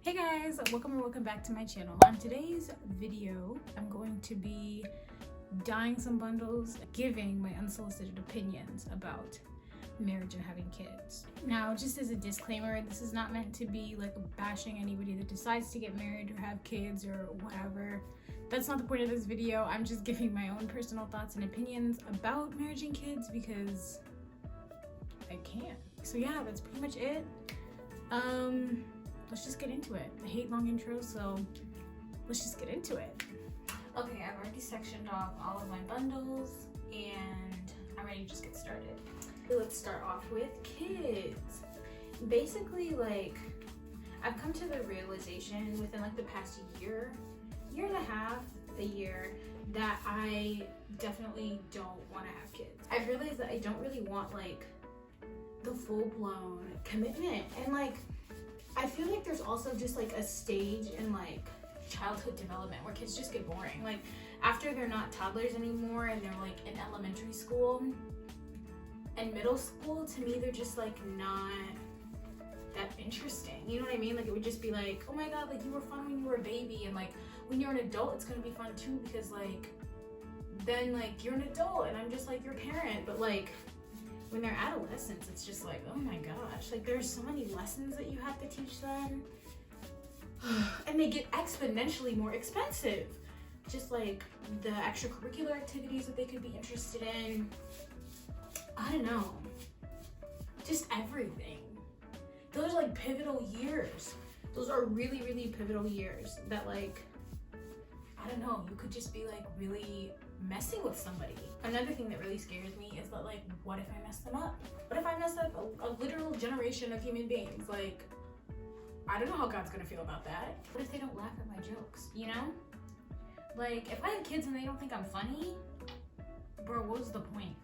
Hey guys, welcome back to my channel. On today's video, I'm going to be dyeing some bundles, giving my unsolicited opinions about marriage and having kids. Now, just as a disclaimer, this is not meant to be like bashing anybody that decides to get married or have kids or whatever. That's not the point of this video. I'm just giving my own personal thoughts and opinions about marriage and kids because I can. So yeah, that's pretty much it. Let's just get into it. I hate long intros, so let's just get into it. Okay, I've already sectioned off all of my bundles and I'm ready to just get started. Let's start off with kids. Basically, like, I've come to the realization within like the past year and a half, a year, that I definitely don't want to have kids. I've realized that I don't really want like the full-blown commitment, and like I feel like there's also just like a stage in like childhood development where kids just get boring. Like after they're not toddlers anymore and they're like in elementary school and middle school, to me they're just like not that interesting. You know what I mean? Like it would just be like, oh my god, like you were fun when you were a baby, and like when you're an adult it's gonna be fun too, because like then like you're an adult and I'm just like your parent. But like when they're adolescents, it's just like, oh my gosh, like there's so many lessons that you have to teach them. And they get exponentially more expensive. Just like the extracurricular activities that they could be interested in. I don't know. Just everything. Those are like pivotal years. Those are really, really pivotal years that like, I don't know, you could just be like really messing with somebody. Another thing that really scares me is that like, what if I mess them up? What if I mess up a literal generation of human beings? Like, I don't know how God's gonna feel about that. What if they don't laugh at my jokes, you know? Like, if I have kids and they don't think I'm funny, bro, what was the point?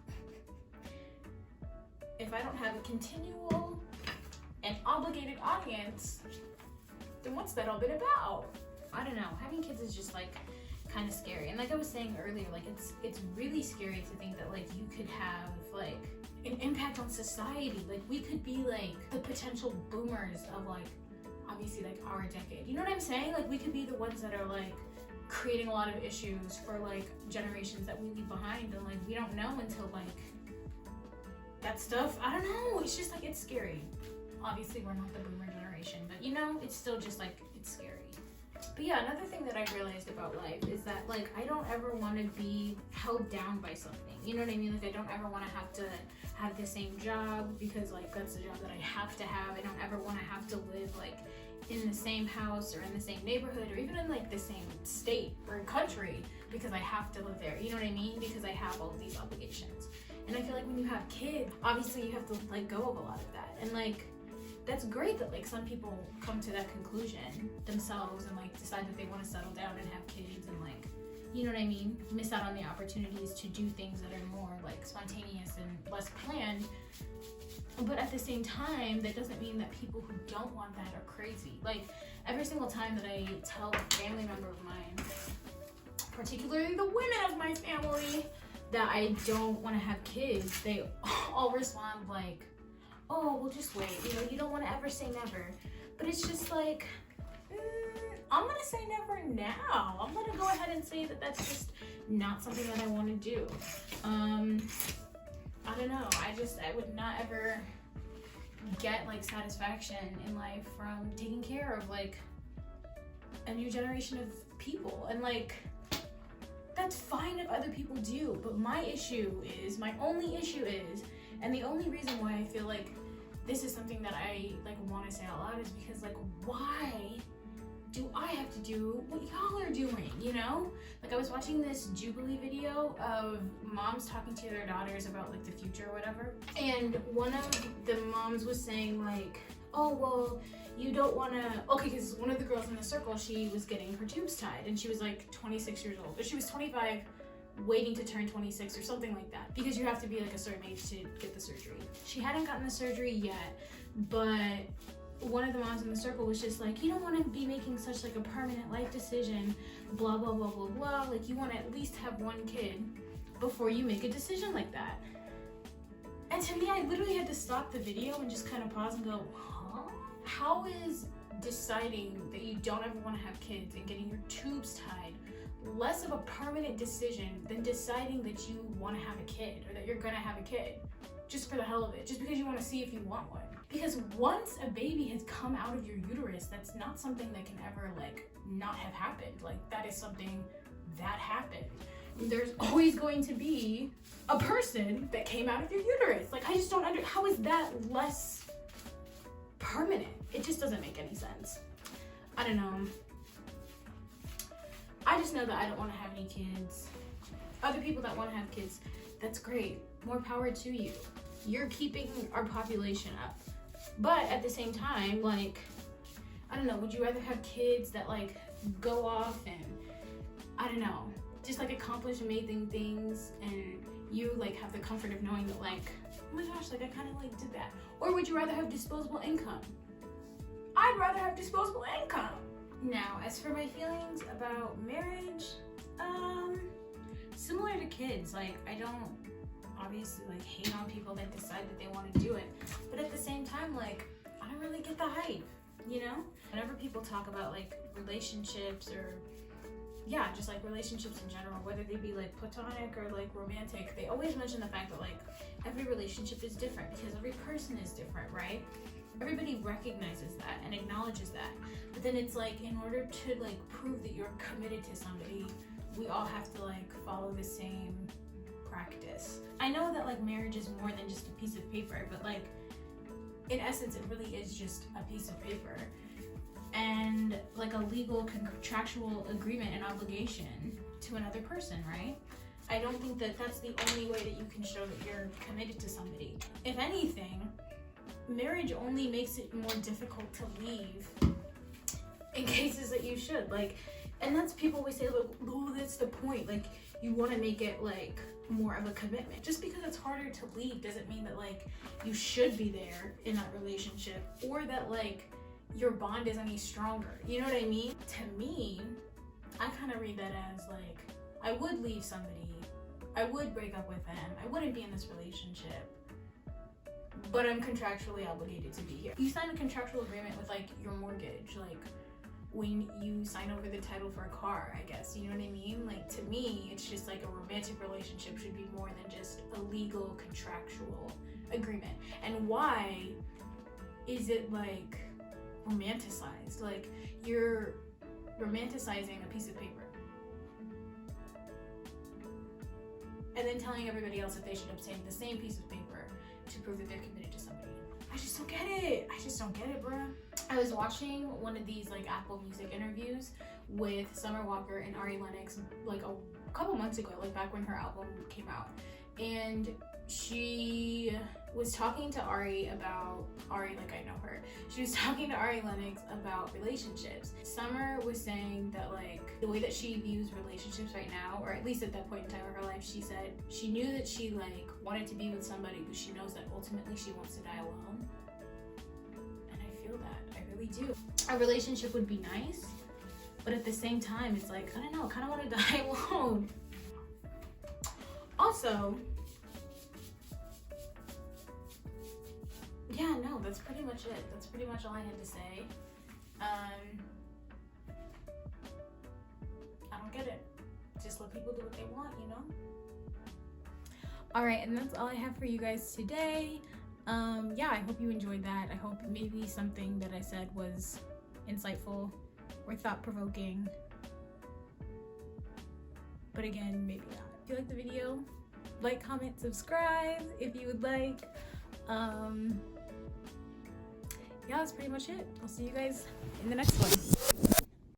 If I don't have a continual and obligated audience, then what's that all been about? I don't know. Having kids is just like kind of scary. And like I was saying earlier, like it's really scary to think that like you could have like an impact on society. Like we could be like the potential boomers of like obviously like our decade. You know what I'm saying? Like we could be the ones that are like creating a lot of issues for like generations that we leave behind, and like we don't know until like that stuff. I don't know. It's just like it's scary. Obviously we're not the boomer generation, but you know, it's still just like it's scary. But yeah, another thing that I've realized about life is that like I don't ever want to be held down by something. You know what I mean? Like I don't ever want to have the same job because like that's the job that I have to have. I don't ever want to have to live like in the same house or in the same neighborhood or even in like the same state or country because I have to live there. You know what I mean? Because I have all of these obligations. And I feel like when you have kids, obviously you have to let go of a lot of that. And like that's great that like some people come to that conclusion themselves and like decide that they want to settle down and have kids and like, you know what I mean, miss out on the opportunities to do things that are more like spontaneous and less planned. But at the same time, that doesn't mean that people who don't want that are crazy. Like every single time that I tell a family member of mine, particularly the women of my family, that I don't want to have kids, they all respond like, oh, well just wait, you know, you don't want to ever say never. But it's just like, I'm gonna say never now. I'm gonna go ahead and say that that's just not something that I want to do. I don't know, I would not ever get like satisfaction in life from taking care of like a new generation of people. And like, that's fine if other people do, but my only issue is, and the only reason why I feel like this is something that I like want to say out loud is because like, why do I have to do what y'all are doing, you know? Like I was watching this Jubilee video of moms talking to their daughters about like the future or whatever, and one of the moms was saying like, oh well, you don't want to, okay, because one of the girls in the circle, she was getting her tubes tied and she was like 26 years old, or she was 25 waiting to turn 26 or something like that, because you have to be like a certain age to get the surgery. She hadn't gotten the surgery yet, but one of the moms in the circle was just like, you don't want to be making such like a permanent life decision, blah blah blah blah blah, like you want to at least have one kid before you make a decision like that. And to me, I literally had to stop the video and just kind of pause and go, huh? How is deciding that you don't ever want to have kids and getting your tubes tied less of a permanent decision than deciding that you want to have a kid or that you're gonna have a kid just for the hell of it, just because you want to see if you want one. Because once a baby has come out of your uterus, that's not something that can ever like not have happened. Like that is something that happened. There's always going to be a person that came out of your uterus. Like I just don't how is that less permanent? It just doesn't make any sense. I don't know. I just know that I don't want to have any kids. Other people that want to have kids, that's great. More power to you. You're keeping our population up. But at the same time, like, I don't know, would you rather have kids that like go off and, I don't know, just like accomplish amazing things and you like have the comfort of knowing that like, oh my gosh, like I kind of like did that. Or would you rather have disposable income? I'd rather have disposable income. Now, as for my feelings about marriage, similar to kids, like I don't obviously like hate on people that decide that they want to do it, but at the same time, like I don't really get the hype, you know? Whenever people talk about like relationships or yeah, just like relationships in general, whether they be like platonic or like romantic, they always mention the fact that like every relationship is different because every person is different, right? Everybody recognizes that and acknowledges that. But then it's like, in order to like prove that you're committed to somebody, we all have to like follow the same practice. I know that like marriage is more than just a piece of paper, but like in essence, it really is just a piece of paper and like a legal contractual agreement and obligation to another person, right? I don't think that that's the only way that you can show that you're committed to somebody. If anything, marriage only makes it more difficult to leave in cases that you should, like, and that's people always say, like, oh, that's the point, like you want to make it like more of a commitment. Just because it's harder to leave doesn't mean that like you should be there in that relationship or that like your bond is any stronger, you know what I mean? To me, I kind of read that as like I would leave somebody, I would break up with them, I wouldn't be in this relationship, but I'm contractually obligated to be here. You sign a contractual agreement with like your mortgage, like when you sign over the title for a car, I guess, you know what I mean? Like to me, it's just like a romantic relationship should be more than just a legal contractual agreement. And why is it like romanticized? Like you're romanticizing a piece of paper and then telling everybody else that they should obtain the same piece of paper to prove that they're committed to somebody. I just don't get it. I just don't get it, bruh. I was watching one of these like Apple Music interviews with Summer Walker and Ari Lennox like a couple months ago, like back when her album came out. And she was talking to Ari, like I know her. She was talking to Ari Lennox about relationships. Summer was saying that like the way that she views relationships right now, or at least at that point in time of her life, she said she knew that she like wanted to be with somebody, but she knows that ultimately she wants to die alone. And I feel that, I really do. A relationship would be nice, but at the same time, it's like, I don't know, I kind of want to die alone. Also, yeah, no, that's pretty much it. That's pretty much all I had to say. I don't get it. Just let people do what they want, you know? Alright, and that's all I have for you guys today. Yeah, I hope you enjoyed that. I hope maybe something that I said was insightful or thought-provoking. But again, maybe not. If you liked the video, like, comment, subscribe if you would like. Yeah, that's pretty much it. I'll see you guys in the next one.